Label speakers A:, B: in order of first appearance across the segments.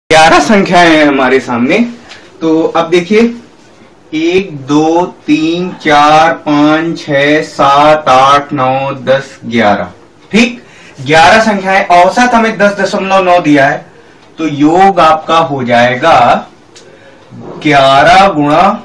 A: 11 संख्याएं हैं हमारे सामने। तो अब देखिए 1 2 3 4 5 6 7 8 9 10 11। ठीक, 11 संख्याएं, औसत हमें 10.9 दिया है, तो योग आपका हो जाएगा 11 गुणा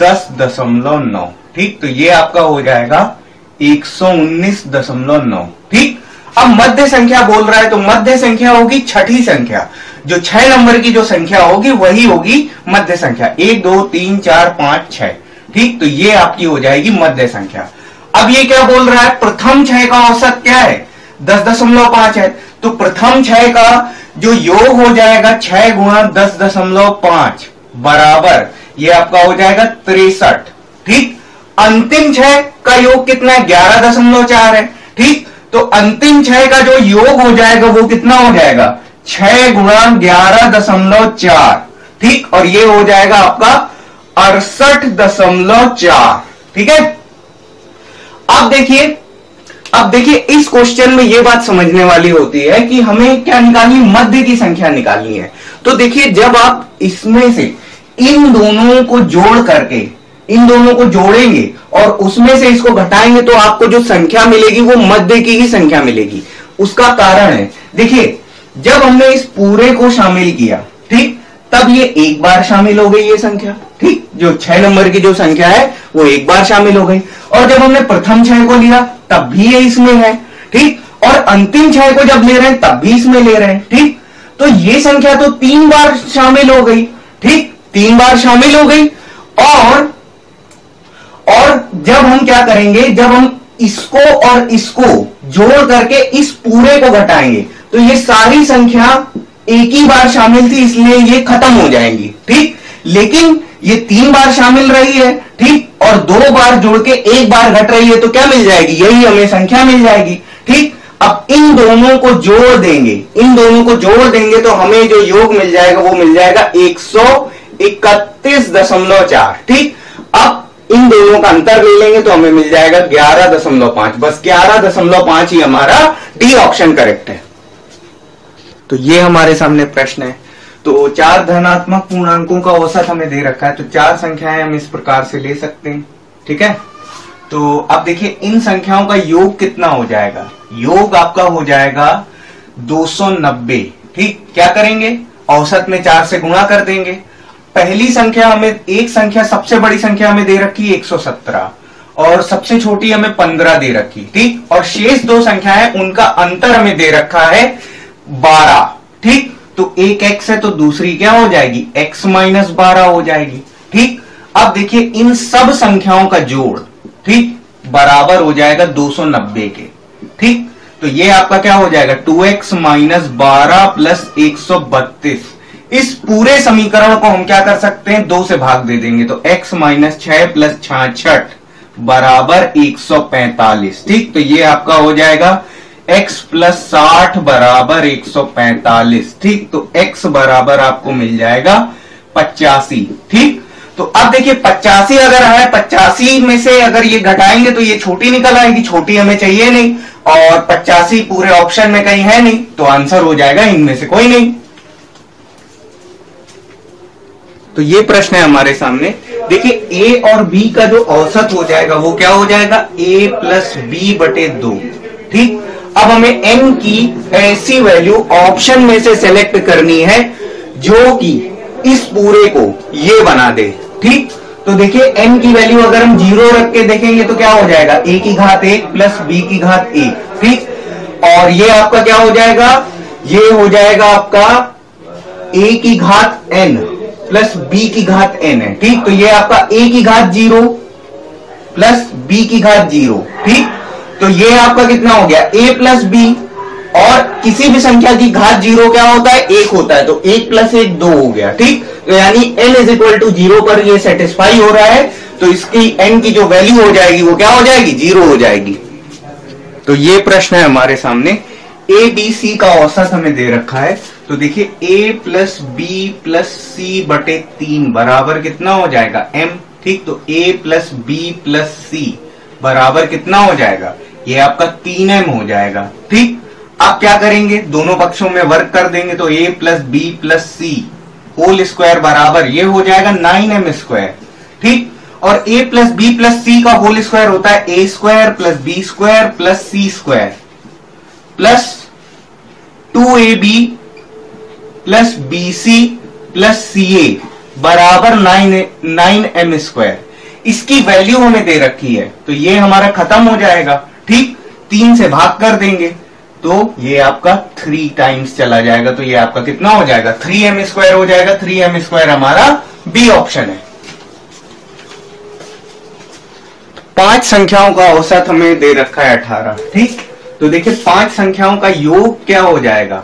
A: 10.9। ठीक, तो ये आपका हो जाएगा 119.9। ठीक, अब मध्य संख्या बोल रहा है तो मध्य संख्या होगी छठी संख्या, जो 6 नंबर की जो संख्या होगी वही होगी मध्य संख्या। 1 2 3 4 5 6। ठीक, तो ये आपकी हो जाएगी मध्य संख्या। अब ये क्या बोल रहा है, प्रथम 6 का औसत क्या है, 10.5 है, तो प्रथम 6 का जो योग हो जाएगा 6 गुणा 10.5 बराबर ये आपका हो जाएगा 63। ठीक, अंतिम 6 का योग कितना है, 11.4 है। ठीक, तो अंतिम 6 का जो योग हो जाएगा वो कितना हो जाएगा, 6 गुणा 11.4। ठीक, और ये हो जाएगा आपका 68.4। ठीक है, अब देखिए इस क्वेश्चन में ये बात समझने वाली होती है कि हमें क्या निकालनी, मध्य की संख्या निकालनी है। तो देखिए जब आप इसमें से इन दोनों को जोड़ करके इन दोनों को जोड़ेंगे और उसमें से इसको घटाएंगे तो आपको जो संख्या मिलेगी वो मध्य की ही संख्या मिलेगी। उसका कारण है, देखिए जब हमने इस पूरे को शामिल किया, ठीक, तब ये एक बार शामिल हो गई ये संख्या। ठीक, जो 6 नंबर की जो संख्या है वो एक बार शामिल हो गई, और जब हमने प्रथम 6 को लिया तब भी ये इसमें है। ठीक, और अंतिम 6 को जब ले रहे हैं तब भी इसमें ले रहे हैं। ठीक, तो ये संख्या तो 3 बार शामिल हो गई। ठीक, 3 बार शामिल हो गई, और जब हम क्या करेंगे, जब हम इसको और इसको जोड़ करके इस पूरे को घटाएंगे तो ये सारी संख्या एक ही बार शामिल थी इसलिए ये खत्म हो जाएंगी। ठीक, लेकिन ये 3 बार शामिल रही है, ठीक, और 2 बार जोड़ के 1 बार घट रही है, तो क्या मिल जाएगी, यही हमें संख्या मिल जाएगी। ठीक, अब इन दोनों को जोड़ देंगे तो हमें जो योग मिल जाएगा वो मिल जाएगा 131.4। ठीक, अब इन दोनों का अंतर ले लेंगे तो हमें मिल जाएगा 11.5। बस 11.5 ही हमारा डी ऑप्शन करेक्ट है। तो ये हमारे सामने प्रश्न है। तो 4 धनात्मक पूर्णांकों का औसत हमें दे रखा है, तो 4 संख्याएं हम इस प्रकार से ले सकते हैं। ठीक है, तो अब देखिए इन संख्याओं का योग कितना हो जाएगा, योग आपका हो जाएगा 290। ठीक, क्या करेंगे, औसत में 4 से गुणा कर देंगे। पहली संख्या हमें, एक संख्या सबसे बड़ी संख्या हमें दे रखी है 117 और सबसे छोटी हमें 15 दे रखी। ठीक, और शेष 2 संख्याएं उनका अंतर हमें दे रखा है 12। ठीक, तो एक x है तो दूसरी क्या हो जाएगी, x माइनस 12 हो जाएगी। ठीक, अब देखिए इन सब संख्याओं का जोड़, ठीक, बराबर हो जाएगा 290 के। ठीक, तो ये आपका क्या हो जाएगा 2x माइनस 12 प्लस 132। इस पूरे समीकरण को हम क्या कर सकते हैं, 2 से भाग दे देंगे, तो x माइनस 6 प्लस 66 बराबर 145। ठीक, तो ये आपका हो जाएगा x प्लस 60 बराबर 145। ठीक, तो x बराबर आपको मिल जाएगा 85। ठीक, तो अब देखिए 85 अगर है, 85 में से अगर ये घटाएंगे तो ये छोटी निकल आएगी, छोटी हमें चाहिए नहीं, और 85 पूरे ऑप्शन में कहीं है नहीं, तो आंसर हो जाएगा इनमें से कोई नहीं। तो ये प्रश्न है हमारे सामने। देखिए a और b का जो औसत हो जाएगा वो क्या हो जाएगा, a प्लस b बटे 2। ठीक, अब हमें n की ऐसी वैल्यू ऑप्शन में से सेलेक्ट करनी है जो कि इस पूरे को ये बना दे। ठीक, तो देखिए n की वैल्यू अगर हम 0 रख के देखेंगे तो क्या हो जाएगा, a की घात 1 प्लस b की घात 1। ठीक, और ये आपका क्या हो जाएगा, ये हो जाएगा आपका a की घात n प्लस b की घात n है। ठीक, तो ये आपका a की घात 0 प्लस b की घात 0। ठीक, तो ये आपका कितना हो गया, a प्लस b, और किसी भी संख्या की घात 0 क्या होता है, 1 होता है, तो 1 प्लस 1 2 हो गया। ठीक, तो यानी n इज इक्वल टू 0 पर ये सेटिस्फाई हो रहा है, तो इसकी n की जो वैल्यू हो जाएगी वो क्या हो जाएगी, 0 हो जाएगी। तो ये प्रश्न है हमारे सामने। a b c का औसत हमें दे रखा है, तो देखिए a प्लस बी प्लस सी बटे 3 बराबर कितना हो जाएगा, m। ठीक, तो a प्लस बी प्लस सी बराबर कितना हो जाएगा, ये आपका 3m हो जाएगा। ठीक, आप क्या करेंगे, दोनों पक्षों में वर्क कर देंगे तो a plus B plus C whole square बराबर ये हो जाएगा 9m स्क्वायर। ठीक, और a plus B plus C का होल स्क्वायर होता है a square plus B square plus C square plus 2ab plus bc plus ca बराबर 9m स्क्वायर। इसकी वैल्यू हमें दे रखी है तो ये हमारा खत्म हो जाएगा। ठीक, 3 से भाग कर देंगे तो ये आपका 3 टाइम्स चला जाएगा, तो ये आपका कितना हो जाएगा 3m स्क्वायर हो जाएगा। 3m स्क्वायर हमारा बी ऑप्शन है। 5 संख्याओं का औसत हमें दे रखा है 18। ठीक, तो देखिए 5 संख्याओं का योग क्या हो जाएगा,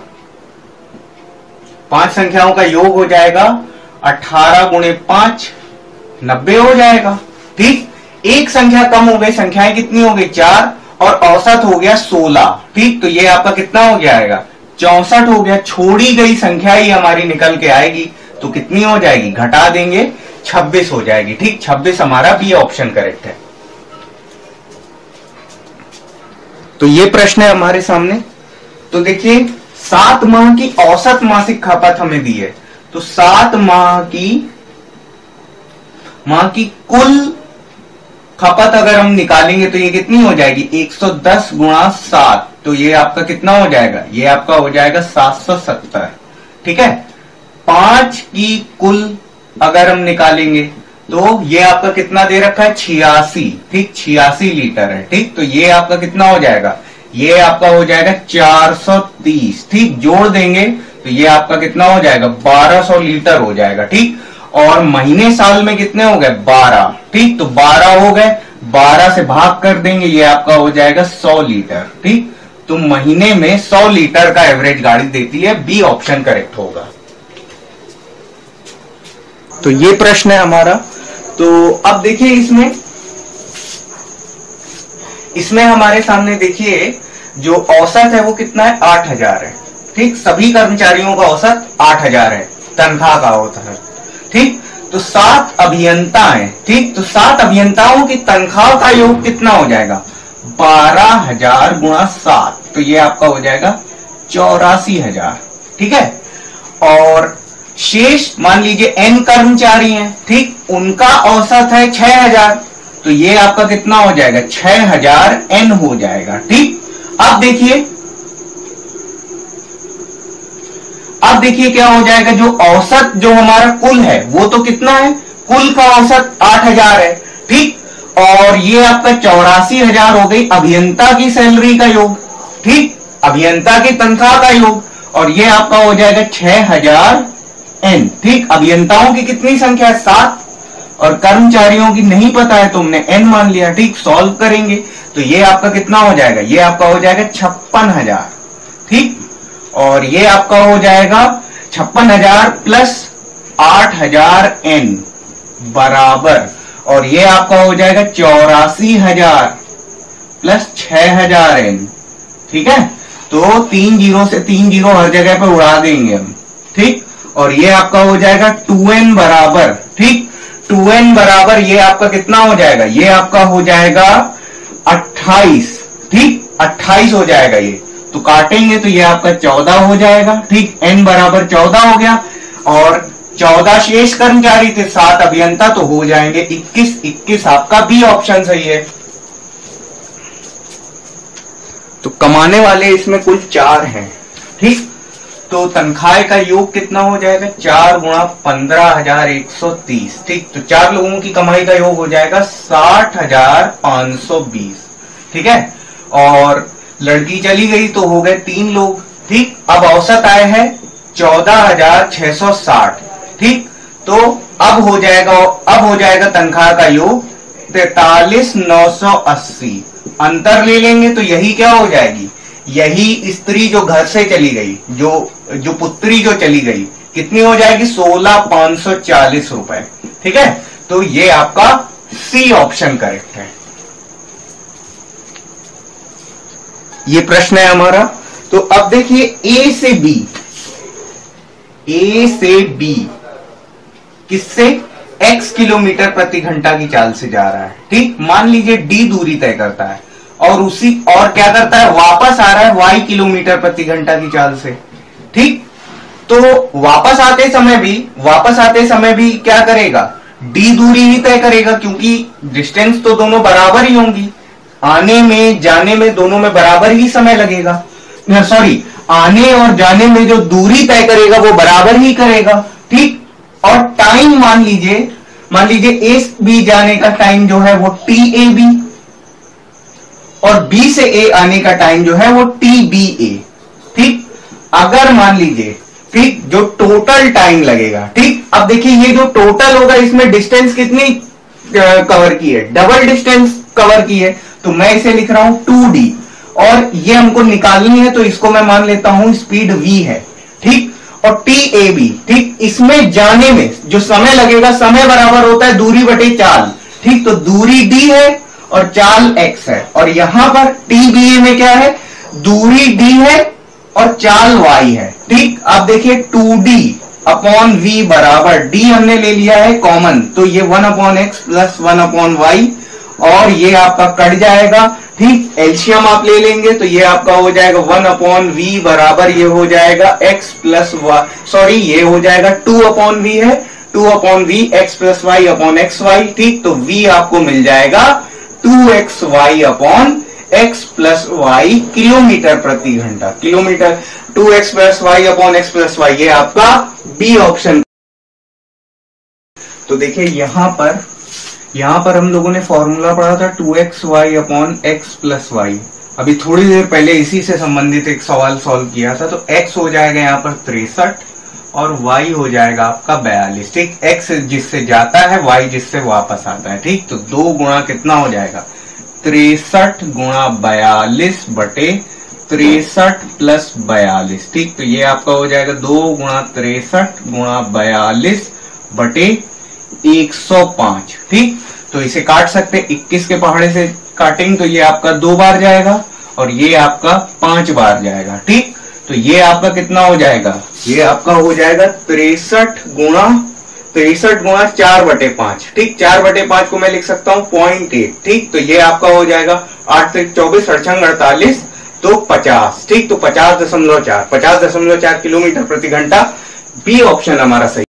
A: 5 संख्याओं का योग हो जाएगा 18 गुणे 5 90 हो जाएगा। ठीक, एक संख्या कम हो गई, संख्याएं कितनी हो गई 4 और औसत हो गया 16। ठीक, तो ये आपका कितना हो जाएगा 64 हो गया। छोड़ी गई संख्या ही हमारी निकल के आएगी तो कितनी हो जाएगी, घटा देंगे 26 हो जाएगी। ठीक, 26 हमारा बी ऑप्शन करेक्ट है। तो ये प्रश्न है हमारे सामने। तो देखिए 7 माह की औसत मासिक खपत हमें दी है, तो 7 माह की कुल खपत अगर हम निकालेंगे तो ये कितनी हो जाएगी 110 गुणा 7, तो ये आपका कितना हो जाएगा, ये आपका हो जाएगा 770। ठीक है, 5 की कुल अगर हम निकालेंगे तो ये आपका कितना दे रखा है 86। ठीक, 86 लीटर है। ठीक, तो ये आपका कितना हो जाएगा, ये आपका हो जाएगा 430। ठीक, जोड़ देंगे तो ये आपका कितना हो जाएगा 1200 लीटर हो जाएगा। ठीक, और महीने साल में कितने हो गए 12। ठीक, तो 12 हो गए, 12 से भाग कर देंगे ये आपका हो जाएगा 100 लीटर। ठीक, तो महीने में 100 लीटर का एवरेज गाड़ी देती है, बी ऑप्शन करेक्ट होगा। तो ये प्रश्न है हमारा। तो अब देखिए इसमें हमारे सामने देखिए जो औसत है वो कितना है 8000 है। ठीक, सभी कर्मचारियों का औसत 8000 है, तनख्वाह का होता है। ठीक, तो 7 अभियंता हैं। ठीक, तो 7 अभियंताओं की तनख्वाह का योग कितना हो जाएगा 12000 गुणा 7, तो ये आपका हो जाएगा 84,000। ठीक है, और शेष मान लीजिए n कर्मचारी हैं। ठीक, उनका औसत है 6000, तो ये आपका कितना हो जाएगा 6000 n हो जाएगा। ठीक, अब देखिए क्या हो जाएगा, जो औसत जो हमारा कुल है वो तो कितना है, कुल का औसत 8000 है। ठीक, और ये आपका 84,000 हो गई अभियंता की सैलरी का योग। ठीक, अभियंता की तनख्वाह का योग, और ये आपका हो जाएगा 6000 n। ठीक, अभियंताओं की कितनी संख्या है 7 और कर्मचारियों की नहीं पता है तो हमने n मान लिया। ठीक, सॉल्व करेंगे तो ये आपका कितना हो जाएगा, ये आपका हो जाएगा 56,000। ठीक, और ये आपका हो जाएगा 56,000 प्लस 8,000 n बराबर, और ये आपका हो जाएगा 84,000 प्लस 6,000 n। ठीक है, तो 3 जीरो से 3 जीरो हर जगह पे उड़ा देंगे हम। ठीक, और ये आपका हो जाएगा 2n बराबर। ठीक, 2n बराबर ये आपका कितना हो जाएगा, ये आपका हो जाएगा 28। ठीक, 28 हो जाएगा ये, तो काटेंगे तो ये आपका 14 हो जाएगा। ठीक, n बराबर 14 हो गया, और 14 शेष कर्मचारी थे, 7 अभियंता, तो हो जाएंगे 21। 21 आपका बी ऑप्शन सही है। तो कमाने वाले इसमें कुल 4 हैं। ठीक, तो तनख्वाह का योग कितना हो जाएगा 4 गुणा 15,130। ठीक, तो 4 लोगों की कमाई का योग हो जाएगा 60,520। ठीक है, और लड़की चली गई तो हो गए 3 लोग। ठीक, अब औसत आय है 14,660। ठीक, तो अब हो जाएगा तनख्वाह का योग 43,980। अंतर ले लेंगे तो यही क्या हो जाएगी, यही स्त्री जो घर से चली गई, जो पुत्री जो चली गई, कितनी हो जाएगी 16,540 रुपए। ठीक है, तो ये आपका सी ऑप्शन करेक्ट है। ये प्रश्न है हमारा। तो अब देखिए ए से बी किससे x किलोमीटर प्रति घंटा की चाल से जा रहा है। ठीक, मान लीजिए d दूरी तय करता है और क्या करता है, वापस आ रहा है y किलोमीटर प्रति घंटा की चाल से। ठीक, तो वापस आते समय भी क्या करेगा, d दूरी ही तय करेगा, क्योंकि डिस्टेंस तो दोनों बराबर ही होंगी, आने में जाने में दोनों में बराबर ही समय लगेगा। सॉरी, आने और जाने में जो दूरी तय करेगा वो बराबर ही करेगा। ठीक, और टाइम मान लीजिए ए बी जाने का टाइम जो है वो टी ए बी, और बी से ए आने का टाइम जो है वो टी बी ए। ठीक, अगर मान लीजिए, ठीक, जो टोटल टाइम लगेगा, ठीक, अब देखिए ये जो टोटल होगा इसमें डिस्टेंस कितनी कवर की है, डबल डिस्टेंस कवर की है, तो मैं इसे लिख रहा हूं 2d, और ये हमको निकालनी है तो इसको मैं मान लेता हूं स्पीड v है। ठीक, और टी ए बी, ठीक, इसमें जाने में जो समय लगेगा, समय बराबर होता है दूरी बटे चाल। ठीक, तो दूरी d है और चाल x है, और यहां पर टी बी ए में क्या है, दूरी d है और चाल y है। ठीक, अब देखिए 2d अपॉन v बराबर, d हमने ले लिया है कॉमन, तो ये 1/x प्लस 1/y, और ये आपका कट जाएगा। ठीक, एलसीएम आप ले लेंगे तो ये आपका हो जाएगा 1/v बराबर, ये हो जाएगा x प्लस y, सॉरी ये हो जाएगा 2/v है, 2/v x plus y upon X Y. ठीक, तो v आपको मिल जाएगा 2xy upon x plus y kilometre प्रति घंटा, kilometre 2x plus Y upon X plus Y, ये आपका बी ऑप्शन। तो देखिए यहां पर हम लोगों ने फॉर्मूला पढ़ा था 2xy upon X plus Y. अभी थोड़ी देर पहले इसी से संबंधित एक सवाल सॉल्व किया था, तो x हो जाएगा यहाँ पर 63 और y हो जाएगा आपका 42। ठीक, x जिससे जाता है, y जिससे वापस आता है। ठीक, तो 2 गुणा कितना हो जाएगा, 63 गुणा 42 बटे 63 प्लस 42। ठीक, तो ये आपका हो जाएगा 2 गुणा 63 गुणा 42 बटे 105। ठीक, तो इसे काट सकते, 21 के पहाड़े से काटेंगे तो ये आपका 2 बार जाएगा और ये आपका 5 बार जाएगा। ठीक, तो ये आपका कितना हो जाएगा, ये आपका हो जाएगा 63 गुणा 4/5। ठीक, 4/5 को मैं लिख सकता हूं 0.8। ठीक, तो ये आपका हो जाएगा 8 से 24 48 तो 50। ठीक, तो 50.4 किलोमीटर प्रति घंटा, बी ऑप्शन हमारा सही।